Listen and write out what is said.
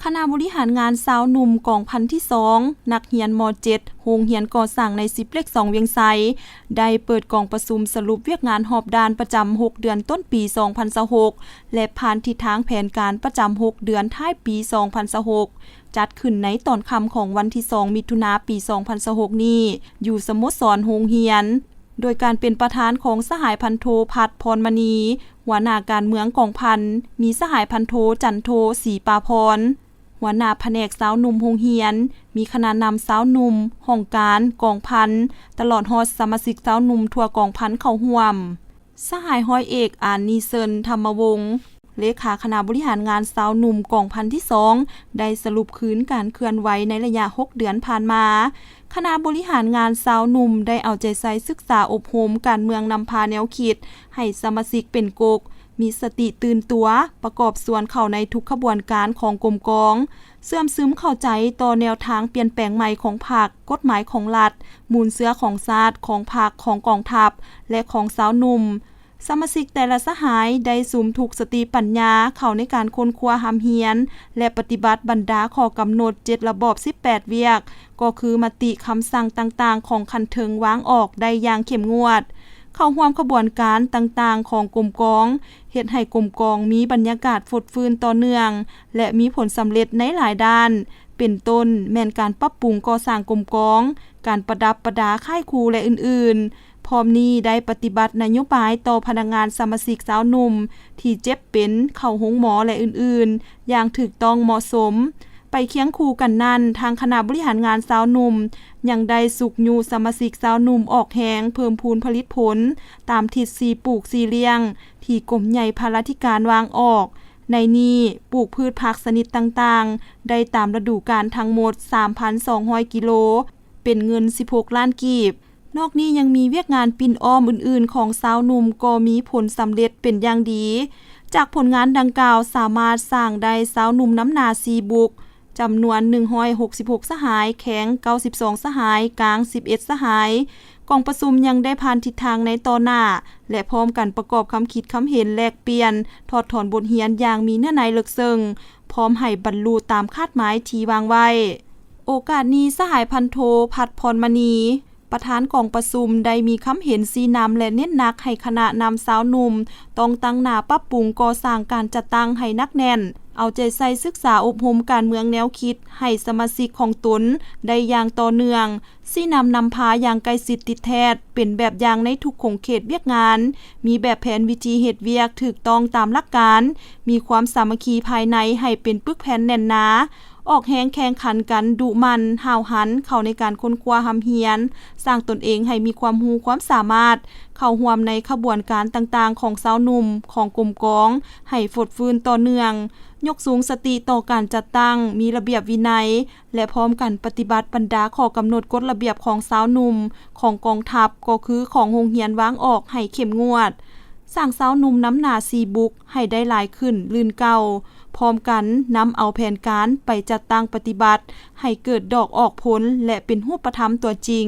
คณะบริหารงานสาวหนุ่มกองพันที่2นักเรียนม.7 โรงเรียนก่อสร้างใน10เลข2เวียงไสได้เปิดกองประชุมสรุปเวียกงานหอบด้านประจำ6เดือนต้นปี2026และผ่านทิศทางแผนการประจำ6เดือนท้ายปี2026จัดขึ้นในตอนค่ำของวันที่2มิถุนายนปี2026นี้อยู่สโมสรโรงเรียนโดยการเป็นประธานของสหายพันโทพัฒน์พรมณีหัวหน้าการเมืองกองพันมีสหายพันโทจันโทศรีปาพรหัวหน้าแผนกสาวหนุ่มโรงเรียนมีคณะนำสาวหนุ่มห้องการกองพันตลอดฮอดสมาชิกสาวหนุ่มทั่วกองพันเข้าร่วมสหายร้อยเอกอานีเซินธรรมวงศ์เลขาคณะบริหารงานสาวหนุ่มกองพันที่2ได้สรุปคืนการเคลื่อนไหวในระยะ6เดือนผ่านมาคณะบริหารงานสาวหนุ่มได้เอาใจใส่ศึกษาอบรมการเมืองนำพาแนวคิดให้สมาชิกเป็นกกมีสติตื่นตัวประกอบส่วนเข้าในทุกขบวนการของกรมกองเสื่อมซึมเข้าใจต่อแนวทางเปลี่ยนแปลงใหม่ของพรรคกฎหมายของรัฐมูลเสื้อของชาติของพรรคของกองทัพและของสาวหนุ่มสมาชิกแต่ละสหายได้สุมถูกสติปัญญาเข้าในการค้นคว้าหำเฮียนและปฏิบัติบรรดาข้อกำหนด7ระบอบ18เวียกก็คือมติคำสั่งต่างๆของคันเทิงวางออกได้อย่างเข้มงวดเข้าร่วมขบวนการต่างๆของกรมกองเฮ็ดให้กรมกองมีบรรยากาศฟดฟื้นต่อเนื่องและมีผลสำเร็จในหลายด้านเป็นต้นแม่นการปรับปรุงก่อสร้างกรมกองการประดับประดาค่ายครูและอื่นๆพร้อมนี้ได้ปฏิบัตินโยบายต่อพนักงานสมาชิกสาวหนุ่มที่เจ็บเป็นเข้าโรงหมอและอื่นๆอย่างถูกต้องเหมาะสมไปเคียงคู่กันนั้นทางคณะบริหารงานสาวหนุ่มยังได้สุกยูสมาชิกสาวหนุ่มออกแหงเพิ่มพูนผลิตผลตามทิศ4ปลูก4เลี้ยงที่กรมใหญ่ภารธิการวางออกในนี้ปลูกพืชผักชนิดต่างๆได้ตามฤดูกาลทั้งหมด 3,200 กิโลเป็นเงิน16ล้านกีบนอกนี้ยังมีเวียกงานปิ่นอ้อมอื่นๆของสาวหนุ่มก็มีผลสำเร็จเป็นอย่างดีจากผลงานดังกล่าวสามารถสร้างได้สาวหนุ่มน้ำหนา4บุกจำนวน166สหายแข็ง92สหายกลาง11สหายกองประชุมยังได้ผ่านทิศทางในต่อหน้าและพร้อมกันประกอบคำคิดคำเห็นแลกเปลี่ยนถอดถอนบทเรียนอย่างมีเนื้อในลึกซึ้งพร้อมให้บรรลุตามคาดหมายที่วางไว้โอกาสนี้สหายพันโทพัฒน์พรมณีประธานกองประชุมได้มีคำเห็นชี้นำและเน้นหนักให้คณะนำสาวหนุ่มต้องตั้งหน้าปรับปรุงก่อสร้างการจัดตั้งให้นักแน่นเอาใจใส่ศึกษาอบรมการเมืองแนวคิดให้สมาชิกของตนได้อย่างต่อเนื่องชี้นำพาอย่างใกล้ชิดติดแท้เป็นแบบอย่างในทุกขงเขตเวียกงานมีแบบแผนวิธีเฮ็ดเวียกถูกต้องตามหลักการมีความสามัคคีภายในให้เป็นปึกแผ่นแน่นหนาออกแฮงแข่งขันกันดุมันห่าวหันเข้าในการค้นคว้าหำเฮียนสร้างตนเองให้มีความรู้ความสามารถเข้าร่วมในขบวนการต่างๆของสาวหนุ่มของกรมกองให้ฟดฟื้นต่อเนื่องยกสูงสติต่อการจัดตั้งมีระเบียบวินัยและพร้อมกันปฏิบัติบรรดาข้อกำหนดกฎระเบียบของสาวหนุ่มของกองทัพก็คือของโรงเรียนวางออกให้เข้มงวดสร้างสาวหนุ่มน้ำหนา4บุกให้ได้หลายขึ้นลื่นเก่าพร้อมกันนำเอาแผนการไปจัดตั้งปฏิบัติให้เกิดดอกออกผลและเป็นรูปธรรมตัวจริง